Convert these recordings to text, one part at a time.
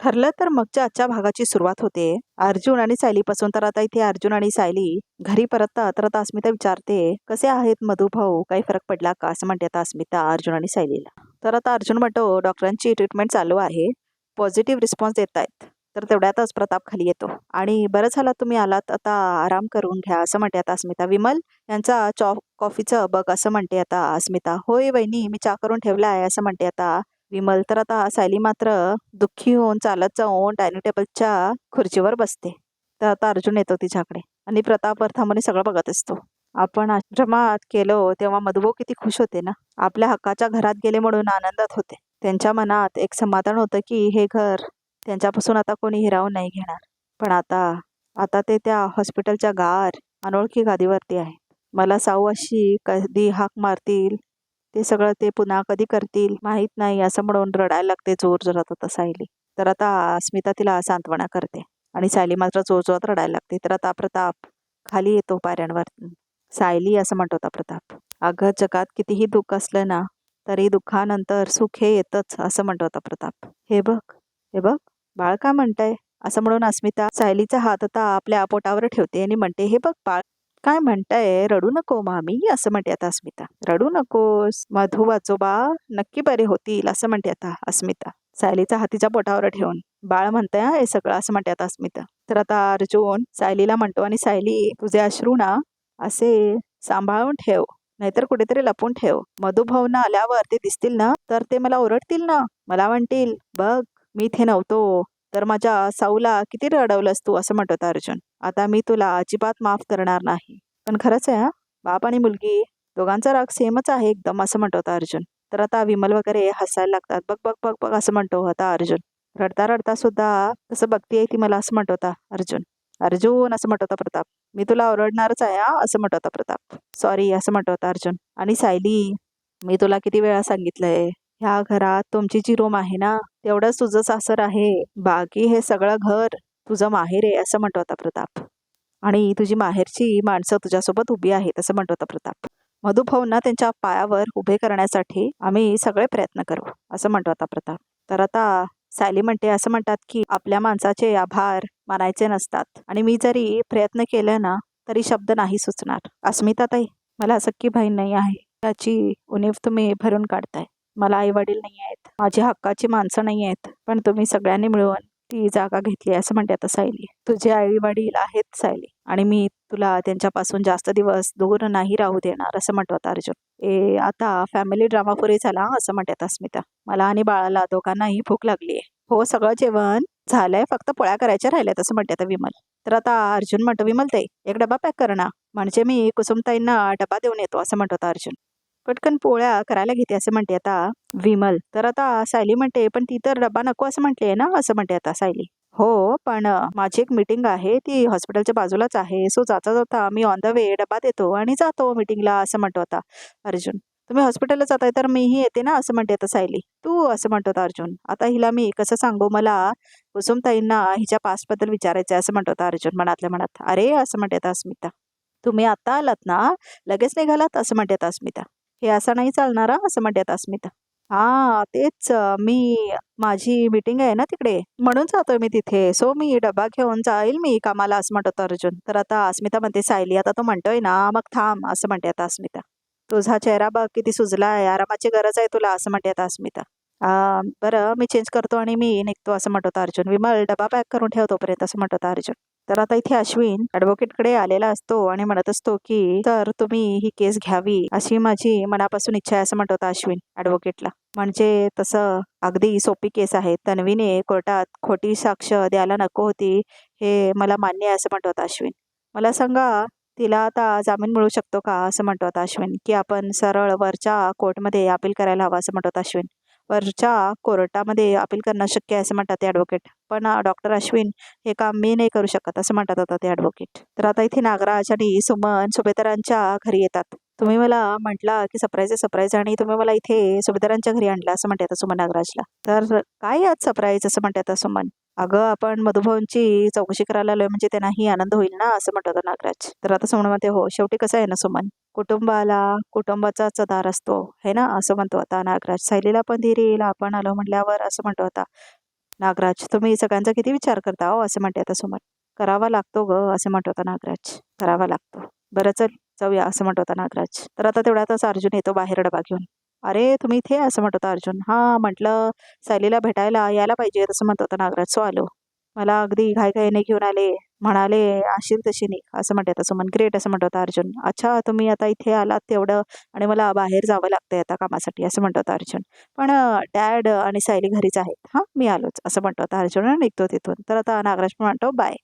ठरलं तर मगच्या आजच्या भागाची सुरुवात होते अर्जुन आणि सायलीपासून. तर आता इथे अर्जुन आणि सायली घरी परततात. तर आता अस्मिता विचारते, कसे आहेत मधु भाऊ, काही फरक पडला का, असं म्हणते आता अस्मिता अर्जुन आणि सायलीला. तर आता अर्जुन म्हणतो, डॉक्टरांची ट्रीटमेंट चालू आहे, पॉझिटिव्ह रिस्पॉन्स देत आहेत. तर तेवढ्यातच प्रताप खाली येतो आणि बरं झालं तुम्ही आलात, आता आराम करून घ्या, असं म्हणते आता अस्मिता. विमल यांचा कॉफीचं बघ, असं म्हणते आता अस्मिता. होय वहिनी, मी चहा करून ठेवला आहे, असं म्हणते आता विमल. तर आता सायली मात्र दुःखी होऊन चालत जाऊन डायनिंग टेबलच्या खुर्चीवर बसते. तर आता अर्जुन येतो तिच्याकडे आणि प्रताप थांबून सगळं बघत असतो. आपण आश्रमात केलो तेव्हा मधुभाऊ किती खुश होते ना, आपल्या हक्काच्या घरात गेले म्हणून आनंदात होते. त्यांच्या मनात एक समाधान होतं की हे घर त्यांच्यापासून आता कोणी हिरावून नाही घेणार. पण आता आता ते त्या हॉस्पिटलच्या गार अनोळखी गादीवरती आहे. मला साऊ अशी कधी हाक मारतील, ते सगळं ते पुन्हा कधी करतील माहीत नाही, असं म्हणून रडायला लागते जोर जोरात आता सायली. तर आता अस्मिता तिला सांत्वना करते आणि सायली मात्र जोर जोरात रडायला लागते. तर आता प्रताप खाली येतो पायऱ्यांवर. सायली, असं म्हणतो होता प्रताप, अगं जगात कितीही दुःख असलं ना, तरी दुःखानंतर सुख हे येतच, असं म्हणतो होता प्रताप. हे बघ, हे बघ बाळ काय म्हणताय, असं म्हणून अस्मिता सायलीचा हात आता आपल्या पोटावर ठेवते आणि म्हणते, हे बघ बाळ काय म्हणताय, रडू नको मामी, असं म्हणते आता अस्मिता. रडू नकोस, मधू आजोबा नक्की बरे होतील, असं म्हणते आता अस्मिता सायलीचा हातीच्या पोटावर ठेवून. बाळ म्हणताय हे सगळं, असं म्हणते आता अस्मिता. तर आता अर्जुन सायलीला म्हणतो, आणि सायली तुझे अश्रू ना असे सांभाळून ठेव, नाहीतर कुठेतरी लपून ठेव. मधुभावना आल्यावर ते दिसतील ना, तर ते मला ओरडतील ना, मला म्हणतील बघ मी इथे नव्हतो तर माझ्या साऊला किती रडवलंस तू, असं म्हणत होता अर्जुन. आता मी तुला अजिबात माफ करणार नाही. पण खरंच आहे हा, बाप आणि मुलगी दोघांचा राग सेमच आहे एकदम, असं म्हणत होता अर्जुन. तर आता विमल वगैरे हसायला लागतात. बघ बघ बघ बघ, असं म्हणतो होता अर्जुन. रडता रडता सुद्धा तसं बघतीये ती मला, असं म्हणत होता अर्जुन. अर्जुन, असं म्हणत होता प्रताप. मी तुला ओरडणारच आहे हा, असं म्हणत होता प्रताप. सॉरी, असं म्हणत होता अर्जुन. आणि सायली, मी तुला किती वेळा सांगितलंय, ह्या घरात तुमची जी रूम आहे ना, तेवढंच तुझं सासर आहे, बाकी हे सगळं घर तुझं माहेर आहे, असं म्हणतो होता प्रताप. आणि तुझी माहेरची माणसं तुझ्यासोबत उभी आहेत, असं म्हणतो होता प्रताप. मधुभाऊंना त्यांच्या पायावर उभे करण्यासाठी आम्ही सगळे प्रयत्न करू, असं म्हणतो होता प्रताप. तर आता सायली म्हणते, असं म्हणतात की आपल्या माणसाचे आभार मानायचे नसतात, आणि मी जरी प्रयत्न केले ना तरी शब्द नाही सुचणार. अस्मिता ताई, मला सख्खी बहीण नाही आहे, त्याची उणीव तुम्ही भरून काढताय. मला आई वडील नाही आहेत, माझी हक्काची माणसं नाही आहेत, पण तुम्ही सगळ्यांनी मिळून ती जागा घेतली, असं म्हणते आता सायली. तुझे आई वडील आहेत सायली, आणि मी तुला त्यांच्यापासून जास्त दिवस दूर नाही राहू देणार, असं म्हणतो आता अर्जुन. आता फॅमिली ड्रामा पुरे झाला, असं म्हणतात अस्मिता. मला आणि बाळाला दोघांनाही भूक लागली आहे. हो, सगळं जेवण झालंय, फक्त पोळ्या करायच्या राहिल्यात, असं म्हणते आता विमल. तर आता अर्जुन म्हणतो, विमल ताई एक डबा पॅक कर ना, म्हणजे मी कुसुमताईंना डबा देऊन येतो, असं म्हणतो आता अर्जुन. पटकन पोळ्या करायला घेते, असं म्हणते आता विमल. तर आता सायली म्हणते, पण ती तर डबा नको असं म्हटले ना, असं म्हणते आता सायली. हो, पण माझी एक मीटिंग आहे, ती हॉस्पिटलच्या बाजूलाच आहे, सो जाता जाता मी ऑन द वे डबा देतो आणि जातो मीटिंगला, असं म्हणतो आता अर्जुन. तुम्ही हॉस्पिटलला जाताय तर मीही येते ना, असं म्हणते आता सायली. तू, असं म्हणतो आता अर्जुन. आता हिला मी कसं सांगू, मला कुसुमताईंना हिच्या पास्टबद्दल विचारायचं आहे, असं म्हणतो आता अर्जुन मनातल्या मनात. अरे, असं म्हणते आता अस्मिता, तुम्ही आता आलात ना, लगेच निघालात, असं म्हणते आता अस्मिता. हे असं नाही चालणार, असं म्हणते आता अस्मिता. हा तेच, मी माझी मीटिंग आहे ना तिकडे, म्हणून जातोय मी तिथे, सो मी डबा घेऊन जाईल मी कामाला, असं म्हणतो अर्जुन. तर आता अस्मिता म्हणते, सायली आता तो म्हणतोय ना, मग थांब, असं म्हणते आता अस्मिता. तुझा चेहरा बघ किती सुजलाय, आरामाची गरज आहे तुला, असं म्हणते आता अस्मिता. बरं, मी चेंज करतो आणि मी निघतो, असं म्हणतो अर्जुन. विमल डबा पॅक करून ठेव तोपर्यंत, असं म्हणतो अर्जुन. तर आता इथे अश्विन ॲडव्होकेटकडे आलेला असतो आणि म्हणत असतो की तर तुम्ही ही केस घ्यावी अशी माझी मनापासून इच्छा आहे, असं म्हणत होता अश्विन ॲडव्होकेटला. म्हणजे तसं अगदी सोपी केस आहे, तन्वीने कोर्टात खोटी साक्ष द्यायला नको होती, हे मला मान्य आहे, असं म्हणत होता अश्विन. मला सांगा, तिला आता जामीन मिळू शकतो का, असं म्हणतो होता अश्विन. की आपण सरळ वरच्या कोर्टमध्ये अपील करायला हवं, असं म्हणत होता अश्विन. वरच्या कोर्टामध्ये अपील करणं शक्य आहे, असं म्हणतात ते ॲडव्होकेट. पण डॉक्टर अश्विन, हे काम मी नाही करू शकत, असं म्हणतात होता ते ॲडव्होकेट. तर आता इथे नागराज आणि सुमन सुभेदारांच्या घरी येतात. तुम्ही मला म्हटला की सरप्राईज आणि तुम्ही मला इथे सुभेदारांच्या घरी आणलं, असं म्हणते आता सुमन नागराजला. तर काय आज सरप्राईज, असं म्हणते आता सुमन. अगं, आपण मधुभाऊंची चौकशी करायला आलोय, म्हणजे त्यांनाही आनंद होईल ना, असं म्हणत होता नागराज. तर आता सुमन म्हणते, हो शेवटी कसं आहे ना सुमन, कुटुंबाला कुटुंबाचाच आधार असतो, हे ना, असं म्हणतो आता नागराज. सायलीला पण धीर येईल आपण आलो म्हटल्यावर, असं म्हणतो आता नागराज, तुम्ही सगळ्यांचा किती विचार करता हो, असं म्हणते आता सुमन. करावा लागतो ग, असं म्हणत होता नागराज. करावा लागतो. बरं चल, जाऊया, असं म्हणत होता नागराज. तर आता तेवढ्यातच अर्जुन येतो बाहेर डबा घेऊन. अरे तुम्ही इथे, असं म्हणत होता अर्जुन. हा, म्हटलं सायलीला भेटायला यायला पाहिजे, असं म्हणत होता नागराज. सो आलो. मला अगदी घाईघाईने घेऊन आले. म्हणाले अशील तशी नाही, असं म्हणते आता सुमन. ग्रेट, असं म्हणत होता अर्जुन. अच्छा, तुम्ही आता इथे आलात तेवढं, आणि मला बाहेर जावं लागतंय आता कामासाठी, असं म्हणत होता अर्जुन. पण डॅड आणि सायली घरीच आहेत. हां, मी आलोच, असं म्हणतो आता अर्जुन आणि निघतो तिथून. तर आता नागराज पण म्हणतो बाय.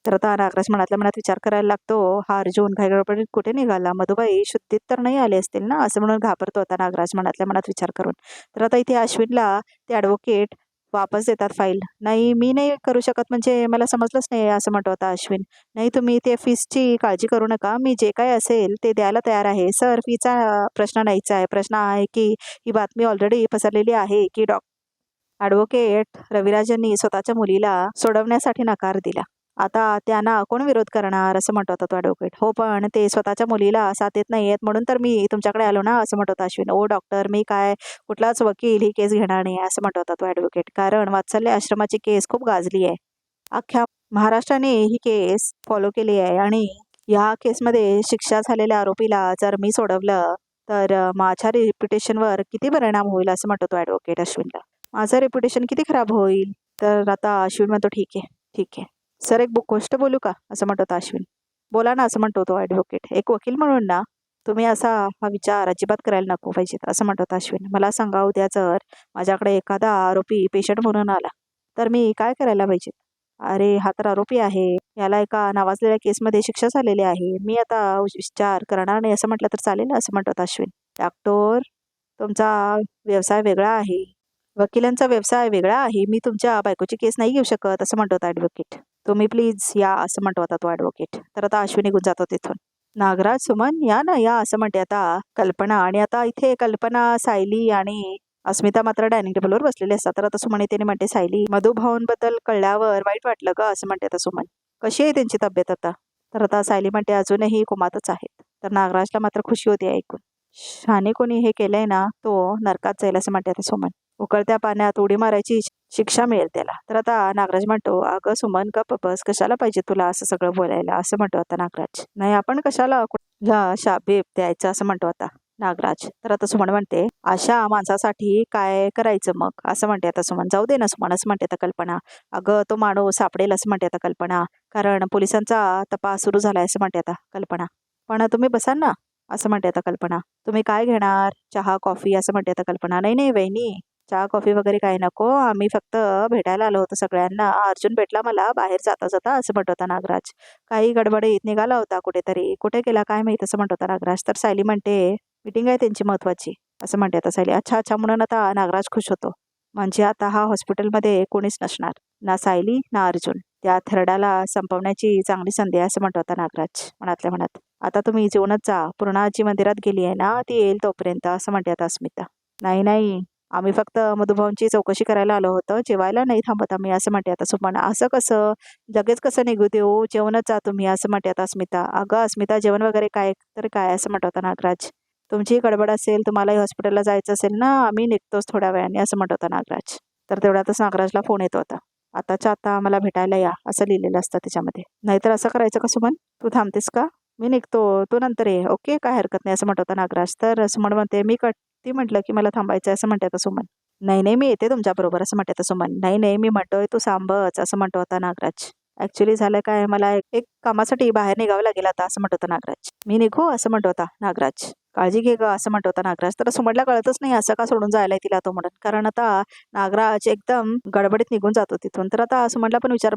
तर आता नागराज मनातल्या मनात विचार करायला लागतो, हा अर्जुन घाईगडबडीत कुठे निघाला, मधुबाई शुद्धीत तर नाही आले असतील ना, असं म्हणून घाबरतो आता नागराज मनातल्या मनात विचार करून. तर आता इथे अश्विनला ते ॲडव्होकेट वापस देतात फाईल. नाही, मी नाही करू शकत, म्हणजे मला समजलंच नाही, असं म्हणतो आता अश्विन. नाही, तुम्ही ते फीसची काळजी करू नका, मी जे काही असेल ते द्यायला तयार आहे. सर, फीचा प्रश्न नाहीच आहे. प्रश्न आहे की ही बातमी ऑलरेडी पसरलेली आहे की ॲडव्होकेट रविराजांनी स्वतःच्या मुलीला सोडवण्यासाठी नकार दिला. आता त्यांना कोण विरोध करणार, असं म्हणत होता तो ॲडव्होकेट. हो, पण ते स्वतःच्या मुलीला साथ देत नाहीयेत, म्हणून तर मी तुमच्याकडे आलो ना, असं म्हणत होता अश्विन. ओ डॉक्टर, मी काय कुठलाच वकील ही केस घेणार नाही, असं म्हणत होता तो ॲडव्होकेट. कारण वात्सल्य आश्रमाची केस खूप गाजली आहे. अख्ख्या महाराष्ट्राने ही केस फॉलो केली आहे, आणि ह्या केसमध्ये शिक्षा झालेल्या आरोपीला जर मी सोडवलं तर माझ्या रेप्युटेशनवर किती परिणाम होईल, असं म्हणतो तो ॲडव्होकेट अश्विनला. माझं रेप्युटेशन किती खराब होईल. तर आता अश्विन म्हणतो ठीक आहे, ठीक आहे. सर, एक गोष्ट बोलू का, असं म्हणतो होता अश्विन. बोला ना, असं म्हणतो तो ॲडव्होकेट. एक वकील म्हणून ना, तुम्ही असा हा विचार अजिबात करायला नको पाहिजेत, असं म्हणत होता अश्विन. मला सांगा, उद्या जर माझ्याकडे एखादा आरोपी पेशंट म्हणून आला तर मी काय करायला पाहिजे. अरे, हा तर आरोपी आहे, याला एका नावाजलेल्या केसमध्ये शिक्षा झालेली आहे, मी आता विचार करणार नाही, असं म्हटलं तर चालेल, असं म्हणत होता अश्विन. डॉक्टर, तुमचा व्यवसाय वेगळा आहे, वकिलांचा व्यवसाय वेगळा आहे, मी तुमच्या बायकोची केस नाही घेऊ शकत, असं म्हणतो होता ॲडव्होकेट. तुम्ही प्लीज या, असं म्हणतो होता तो ॲडव्होकेट. तर आता अश्विन निघून जातो तिथून. नागराज, सुमन, या ना, या, असं म्हणते आता कल्पना. आणि आता इथे कल्पना, सायली आणि अस्मिता मात्र डायनिंग टेबलवर बसलेले असतात. तर आता सुमन येते म्हणते, सायली, मधुभाऊंबद्दल कळल्यावर वाईट वाटलं ग, असं म्हणते आता सुमन. कशी आहे त्यांची तब्येत आता. तर आता सायली म्हणते अजूनही कोमातच आहेत. तर नागराजला मात्र खुशी होती ऐकून. शाने कोणी हे केलंय ना, तो नरकात जाईल, असं म्हणते आता सुमन. उकळत्या पाण्यात उडी मारायची शिक्षा मिळेल त्याला. तर आता नागराज म्हणतो, अगं सुमन, गप्प बस, कशाला पाहिजे तुला असं सगळं बोलायला, असं म्हणतो आता नागराज. नाही, आपण कशाला शाबीब द्यायचं, असं म्हणतो आता नागराज. तर आता सुमन म्हणते, अशा माणसासाठी काय करायचं मग, असं म्हणते आता सुमन. जाऊ दे ना सुमन, असं म्हणते आता कल्पना. अगं, तो माणूस सापडेल, असं म्हणते आता कल्पना, कारण पोलिसांचा तपास सुरू झालाय, असं म्हणते आता कल्पना. पण तुम्ही बसा ना, असं म्हणते आता कल्पना. तुम्ही काय घेणार, चहा, कॉफी, असं म्हणते आता कल्पना. नाही नाही वहिनी, चहा कॉफी वगैरे काही नको, आम्ही फक्त भेटायला आलो होतो सगळ्यांना. अर्जुन भेटला मला बाहेर जाता जाता, असं म्हणत होता नागराज. काही गडबडीत निघाला होता कुठेतरी, कुठे गेला काय माहित, असं म्हणत होता नागराज. तर सायली म्हणते, मीटिंग आहे त्यांची महत्वाची, असं म्हणते आता सायली. अच्छा अच्छा, म्हणून आता नागराज खुश होतो. म्हणजे आता हा हॉस्पिटलमध्ये कोणीच नसणार, ना सायली ना अर्जुन. त्या थरडाला संपवण्याची चांगली संधी आहे, असं म्हणत होता नागराज मनातल्या मनात. आता तुम्ही जेवणच जा, पूर्ण आजी मंदिरात गेली आहे ना, ती येईल तोपर्यंत, असं म्हणते आता अस्मिता. नाही नाही, आम्ही फक्त मधुभाऊंची चौकशी करायला आलो होतो, जेवायला नाही थांबत आम्ही, असं म्हणते आता सुमन. असं कसं, लगेच कसं निघू देऊ, जेवणच जा तुम्ही, असं म्हणते आता अस्मिता. अगं अस्मिता, जेवण वगैरे काय तर काय, असं म्हणत होता नागराज. तुमची गडबड असेल, तुम्हालाही हॉस्पिटलला जायचं असेल ना, आम्ही निघतोच थोड्या वेळाने, असं म्हणत होता नागराज. तर तेवढ्यातच नागराजला फोन येत होता. आताच्या आता मला भेटायला या, असं लिहिलेलं असतं त्याच्यामध्ये. नाहीतर असं करायचं का सुमन, तू थांबतेस का, मी निघतो, तू नंतर ये, ओके, काय हरकत नाही, असं म्हणत होता नागराज. तर सुमन म्हणते, मी ती म्हटलं की मला थांबायचं, असं म्हणते आता सुमन. नाही नाही, मी येते तुमच्याबरोबर, असं म्हणते आता सुमन. नाही नाही, मी म्हणतोय तू सांबच, असं म्हणतो होता नागराज. ऍक्च्युली झालं काय, मला एक कामासाठी बाहेर निघावं लागेल आता, असं म्हणत होता नागराज. मी निघू, असं म्हणतो होता नागराज. काळजी घे ग, असं म्हणत होता नागराज. तर सुमनला कळतच नाही असं का सोडून जायला तिला तो म्हणून, कारण आता नागराज एकदम गडबडीत निघून जातो तिथून. तर आता सुमनला पण विचार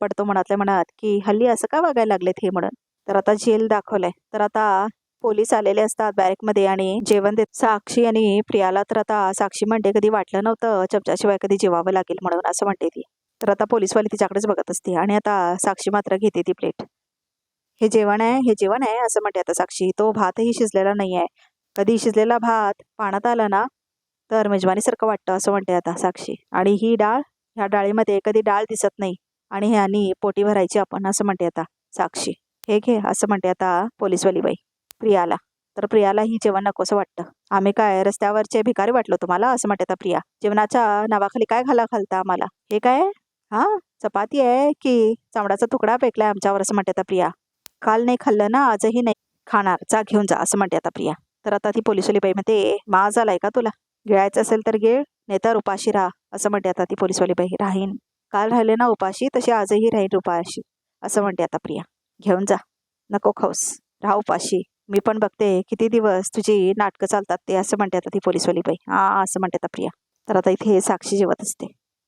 पडतो मनातल्या मनात, की हल्ली असं का वागायला लागलेत हे म्हणून. तर आता जेल दाखवलंय. तर आता पोलीस आलेले असतात बॅरेकमध्ये आणि जेवण देत साक्षी आणि प्रियाला. तर आता साक्षी म्हणते, कधी वाटलं नव्हतं चमच्याशिवाय कधी जेवावं लागेल म्हणून, असं म्हणते ती. तर आता पोलीसवाली तिच्याकडेच बघत असते, आणि आता साक्षी मात्र घेते ती प्लेट. हे जेवण आहे, हे जेवण आहे, असं म्हणते आता साक्षी. तो भातही शिजलेला नाही आहे. कधी शिजलेला भात पाण्यात आला ना तर मेजवानीसारखं वाटतं, असं म्हणते आता साक्षी. आणि ही डाळ, ह्या डाळीमध्ये कधी डाळ दिसत नाही, आणि ह्यानी पोटी भरायची आपण, असं म्हणते आता साक्षी. हे घे, असं म्हणते आता पोलीसवाली बाई प्रियाला. तर प्रियालाही जेवण नकोसं वाटतं. आम्ही काय रस्त्यावरचे भिकारी वाटलो तुम्हाला असं म्हणते आता प्रिया. जेवणाच्या नावाखाली काय घालता आम्हाला? हे काय हा चपाती आहे की चामडाचा तुकडा फेकलाय आमच्यावर असं म्हणते आता प्रिया. काल नाही खाल्लं ना आजही नाही खाणार, जा घेऊन जा असं म्हणते आता प्रिया. तर आता ती पोलिसवाली बाई म्हणते माज आलाय का तुला? गिळायचं असेल तर गिळ, नाही तर उपाशी राहा असं म्हणते आता ती पोलिसवाली बाई. राहीन, काल राहिले ना उपाशी तशी आजही राहीन उपाशी असं म्हणते आता प्रिया. घेऊन जा, नको खाऊस, राहा उपाशी. मी पण बघते किती दिवस तुझी नाटकं चालतात ते असं म्हणते आता ती पोलिसवाली बाई. असं म्हणते आता प्रिया. तर आता इथे साक्षी जेवत असते.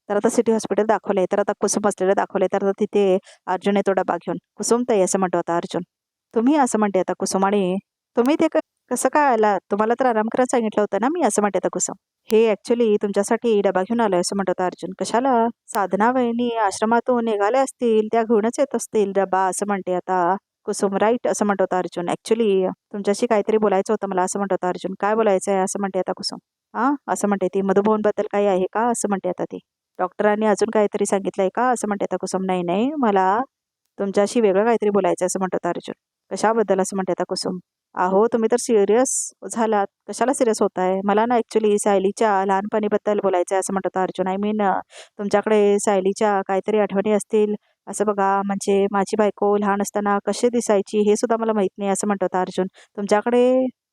तर आता सिटी हॉस्पिटल दाखवलंय, तर आता कुसुम असलेलं दाखवलंय. तर आता तिथे अर्जुन येतो डबा घेऊन. कुसुम ताई असं म्हणतो आता अर्जुन. तुम्ही असं म्हणते आता कुसुम. आणि तुम्ही ते कसं काय आला? तुम्हाला तर आराम करायला सांगितलं होतं ना मी असं म्हणते आता कुसुम. हे ऍक्च्युली तुमच्यासाठी डबा घेऊन आलोय असं म्हणतो आता अर्जुन. कशाला? साधना वहिनी आश्रमातून निघाल्या असतील, त्या घेऊनच येत असतील डबा असं म्हणते आता कुसुम. राईट असं म्हणतो आता अर्जुन. ऍक्च्युली तुमच्याशी काहीतरी बोलायचं होतं मला असं म्हणतो आता अर्जुन. काय बोलायचं आहे असं म्हणते आता कुसुम. असं म्हणते ती. मधुभवन बद्दल काही आहे का असं म्हणते आता ती. डॉक्टरांनी अजून काहीतरी सांगितलंय का असं म्हणते आता कुसुम. नाही नाही, मला तुमच्याशी वेगळं काहीतरी बोलायचं असं म्हणतो आता अर्जुन. कशाबद्दल असं म्हणते आता कुसुम. अहो तुम्ही तर सिरियस झालात, कशाला सिरियस होताय? मला ना ऍक्च्युली सायलीच्या लहानपणीबद्दल बोलायचं आहे असं म्हणतो अर्जुन. आय मीन तुमच्याकडे सायलीच्या काहीतरी आठवणी असतील असं बघा. म्हणजे माझी बायको लहान असताना कशी दिसायची हे सुद्धा मला माहित नाही असं म्हणतो अर्जुन. तुमच्याकडे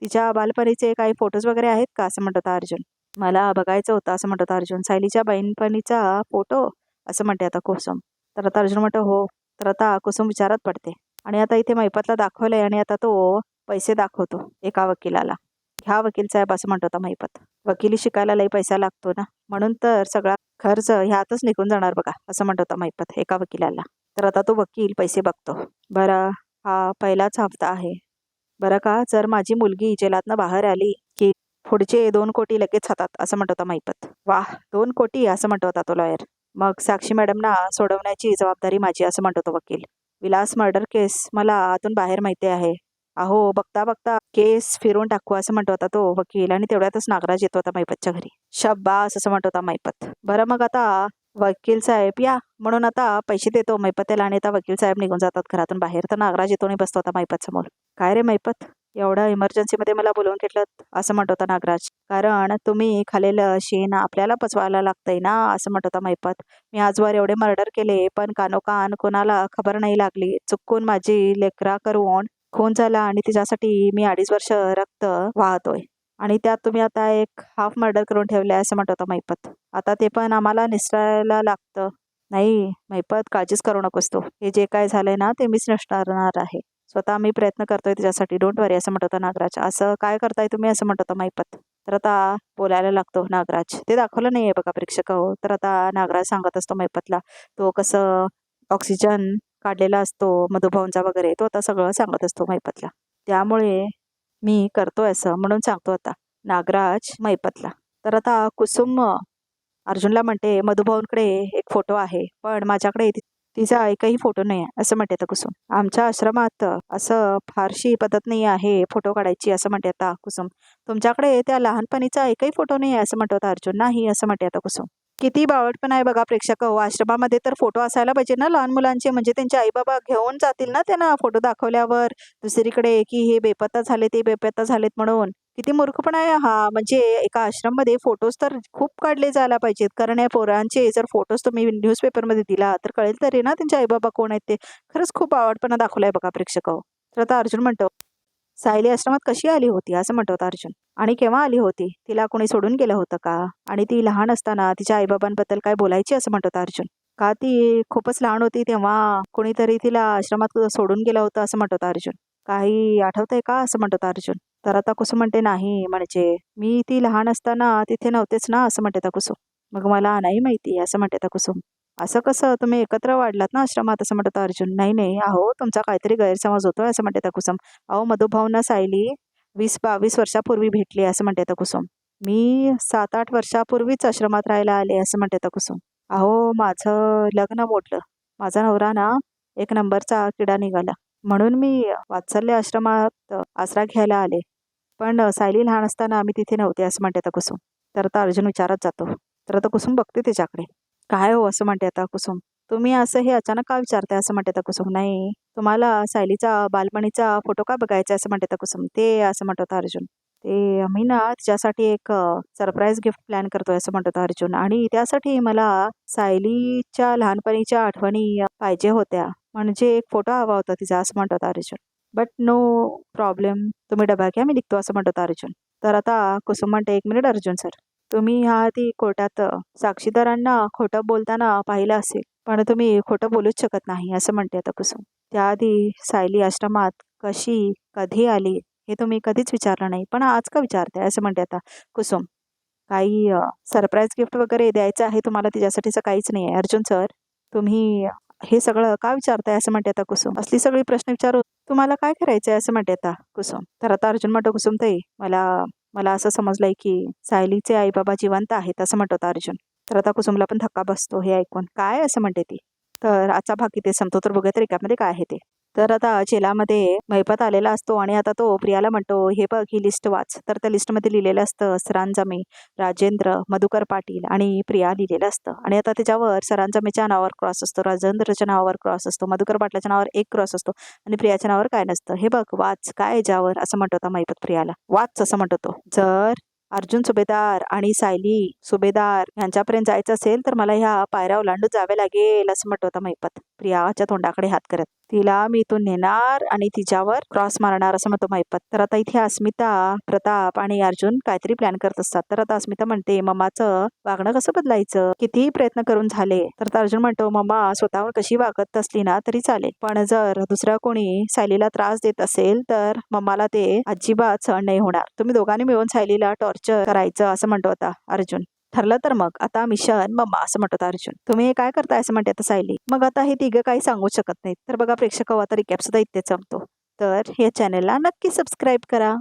तिच्या बालपणीचे काही फोटोज वगैरे आहेत का असं म्हणतो अर्जुन. मला बघायचं होतं असं म्हणतो अर्जुन. सायलीच्या बालपणीचा फोटो असं म्हणते आता कुसुम. तर आता अर्जुन म्हणतो हो. तर आता कुसुम विचारात पडते. आणि आता इथे मैपतला दाखवलंय आणि आता तो पैसे दाखवतो एका वकिलाला. घ्या वकील साहेब असं म्हणतो आता मैपत. वकिली शिकायला लई पैसा लागतो ना, म्हणून तर सगळा खर्च ह्यातच निघून जाणार बघा असं म्हणतो आता मैपत एका वकिलाला. तर आता तो वकील पैसे बघतो. बरं, हा पहिलाच हप्ता आहे बरं का. जर माझी मुलगी जेलातनं बाहेर आली की पुढचे 2 कोटी लगेच हातात असं म्हणतो आता मैपत. वाह, 2 कोटी असं म्हणतो आता तो लॉयर. मग साक्षी मॅडमना सोडवण्याची जबाबदारी माझी असं म्हणतो तो वकील. विलास मर्डर केस मला आतून बाहेर माहिती आहे. अहो बघता बघता केस फिरून टाकू असं म्हणतो होता तो वकील. आणि तेवढ्यातच नागराज येतो होता मैपतच्या घरी. शब्बास असं म्हणतो होता मैपत. बरं मग आता वकील साहेब या म्हणून आता पैसे देतो मैपतेला. आणि आता वकील साहेब निघून जातात घरातून बाहेर. तर नागराज येतो आणि बसतो होता मैपत समोर. काय रे मैपत, एवढं इमर्जन्सीमध्ये मला बोलवून घेतलं असं म्हणतो होता नागराज. कारण तुम्ही खाल्लेलं शेण आपल्याला पचवायला लागतंय ना असं म्हणतो होता मैपत. मी आजवर एवढे मर्डर केले पण कानोकान कोणाला खबर नाही लागली. चुकून माझी लेकरा करून खून झाला आणि तिच्यासाठी मी 2.5 वर्ष रक्त वाहतोय. आणि त्यात तुम्ही आता एक हाफ मर्डर करून ठेवले असं म्हणत होता मैपत. आता ते पण आम्हाला निसटायला लागतं. नाही मैपत, काळजीच करू नकोस तू. हे जे काय झालंय ना ते मीच निसटणार आहे. स्वतः मी प्रयत्न करतोय तिच्यासाठी. डोंट वरी असं म्हणत होता नागराज. असं काय करताय तुम्ही असं म्हणत होता मैपत. तर आता बोलायला लागतो नागराज. ते दाखवलं नाहीये बघा प्रेक्षक हो. तर आता नागराज सांगत असतो मैपतला तो कसं ऑक्सिजन काढलेला असतो मधुभाऊंचा वगैरे. तो आता सगळं सांगत असतो मैपतला. त्यामुळे मी करतोय असं म्हणून सांगतो आता नागराज मैपतला. तर आता कुसुम अर्जुनला म्हणते मधुभाऊंकडे एक फोटो आहे पण माझ्याकडे तिचा एकही फोटो नाही आहे असं म्हणते आता कुसुम. आमच्या आश्रमात असं फारशी पद्धत नाही आहे फोटो काढायची असं म्हणते आता कुसुम. तुमच्याकडे त्या लहानपणीचा एकही फोटो नाही आहे असं म्हणतो आता अर्जुन. नाही असं म्हणते आता कुसुम. किती बावळटपणा आहे बघा प्रेक्षक हो. आश्रमामध्ये तर फोटो असायला पाहिजे ना लहान मुलांचे. म्हणजे त्यांचे आई बाबा घेऊन जातील ना त्यांना फोटो दाखवल्यावर दुसरीकडे की हे बेपत्ता झाले ते बेपत्ता झालेत म्हणून. किती मूर्खपणा आहे हा. म्हणजे एका आश्रममध्ये फोटोज तर खूप काढले जायला पाहिजेत. कारण या पोरांचे जर फोटोज तुम्ही न्यूजपेपरमध्ये दिला तर कळेल तरी ना त्यांचे आई बाबा कोण आहेत ते. खरंच खूप आवडपणा दाखवलाय बघा प्रेक्षक हो. तर आता अर्जुन म्हणतो सायली आश्रमात कशी आली होती असं म्हणतो होता अर्जुन. आणि केव्हा आली होती? तिला कोणी सोडून गेलं होतं का? आणि ती लहान असताना तिच्या आईबाबांबद्दल काय बोलायची असं म्हणतो होता अर्जुन. का ती खूपच लहान होती तेव्हा कोणीतरी तिला आश्रमात सोडून गेलं होतं असं म्हणतो होता अर्जुन. काही आठवतंय का असं म्हणतो होता अर्जुन. तर आता कुसुम म्हणते नाही, म्हणजे मी ती लहान असताना तिथे नव्हतेच ना असं म्हणते आता कुसुम. मग मला नाही माहिती असं म्हणते आता कुसुम. असं कसं तुम्ही एकत्र वाढलात ना आश्रमात असं म्हणतो होता अर्जुन. नाही नाही, अहो तुमचा काहीतरी गैरसमज होतोय असं म्हणते आता कुसुम. अहो मधुभाऊंना सायली 20-22 वर्षापूर्वी भेटली असं म्हणते आता कुसुम. मी 7-8 वर्षापूर्वीच आश्रमात राहायला आले असं म्हणते आता कुसुम. अहो माझं लग्न मोडलं. माझा नवरा ना एक नंबरचा किडा निघाला. म्हणून मी वात्सल्य आश्रमात आसरा घ्यायला आले. पण सायली लहान असताना आम्ही तिथे नव्हते असं म्हणते आता कुसुम. तर आता अर्जुन विचारत जातो. तर आता कुसुम बघते त्याच्याकडे. काय हो असं म्हणते आता कुसुम. तुम्ही असं हे अचानक का विचारताय असं म्हणते कुसुम. नाही, तुम्हाला सायलीचा बालपणीचा फोटो का बघायचा असं म्हणते कुसुम. ते असं म्हणत होता अर्जुन. ते आम्ही ना तिच्यासाठी एक सरप्राईज गिफ्ट प्लॅन करतोय असं म्हणत होता अर्जुन. आणि त्यासाठी मला सायलीच्या लहानपणीच्या आठवणी पाहिजे होत्या. म्हणजे एक फोटो हवा होता तिचा असं म्हणत होता अर्जुन. बट नो प्रॉब्लेम, तुम्ही डबा घ्या, मी निघतो असं म्हणत होता अर्जुन. तर आता कुसुम म्हणते, एक मिनिट अर्जुन सर, तुम्ही ह्या आधी कोर्टात साक्षीदारांना खोटं बोलताना पाहिलं असेल, पण तुम्ही खोटं बोलूच शकत नाही असं म्हणते आता कुसुम. त्याआधी सायली आश्रमात कशी कधी आली हे तुम्ही कधीच विचारलं नाही, पण आज का विचारताय असं म्हणते आता कुसुम. काही सरप्राईज गिफ्ट वगैरे द्यायचं आहे तुम्हाला तिच्यासाठीचं काहीच नाही आहे अर्जुन सर. तुम्ही हे सगळं का विचारताय असं म्हणते आता कुसुम. असली सगळी प्रश्न विचारू तुम्हाला काय करायचंय असं म्हणते आता कुसुम. तर आता अर्जुन म्हणतो, कुसुम ताई, मला मला असं समजलंय की सायलीचे आई बाबा जिवंत आहेत असं म्हणत होता अर्जुन. तर आता कुसुमला पण धक्का बसतो हे ऐकून. काय असं म्हणते ती. तर आजचा भाग इथे संपतो. तर बघूया तर रिकामध्ये काय आहे ते. तर आता जेलामध्ये महिपत आलेला असतो आणि आता तो प्रियाला म्हणतो, हे बघ ही लिस्ट वाच. तर त्या लिस्टमध्ये लिहिलेलं असतं सरांजमे, राजेंद्र, मधुकर पाटील आणि प्रिया लिहिलेलं असतं. आणि आता त्याच्यावर सरांजमेच्या नावावर क्रॉस असतो, राजेंद्रच्या नावावर क्रॉस असतो, मधुकर पाटलाच्या नावावर एक क्रॉस असतो आणि प्रियाच्या नावावर काय नसतं. हे बघ वाच काय याच्यावर असं म्हणत होता महिपत प्रियाला. वाच असं म्हणत होतो. जर अर्जुन सुभेदार आणि सायली सुभेदार यांच्यापर्यंत जायचं असेल तर मला ह्या पायऱ्या ओलांडून जावे लागेल असं म्हणत होता महिपत प्रियाच्या तोंडाकडे हात करत. तिला मी इथून नेणार आणि तिच्यावर क्रॉस मारणार असं म्हणतो महिपत. तर आता इथे अस्मिता, प्रताप आणि अर्जुन काहीतरी प्लॅन करत असतात. तर आता अस्मिता म्हणते, मम्माचं वागणं कसं बदलायचं, कितीही प्रयत्न करून झाले. तर आता अर्जुन म्हणतो, मम्मा स्वतःवर कशी वागत असली ना तरी चालेल, पण जर दुसऱ्या कोणी सायलीला त्रास देत असेल तर मम्माला ते अजिबात सहन नाही होणार. तुम्ही दोघांनी मिळून सायलीला टॉर्चर करायचं असं म्हणतो आता अर्जुन. ठरलं तर मग आता मिशन मम्मा असं म्हणतो अर्जुन. तुम्ही हे काय करताय असं म्हणते आता सायली. मग आता हे तिघं काही सांगू शकत नाहीत. तर बघा प्रेक्षक, आता रिकॅप सुद्धा इथे संपतो. तर या चॅनलला नक्की सबस्क्राईब करा.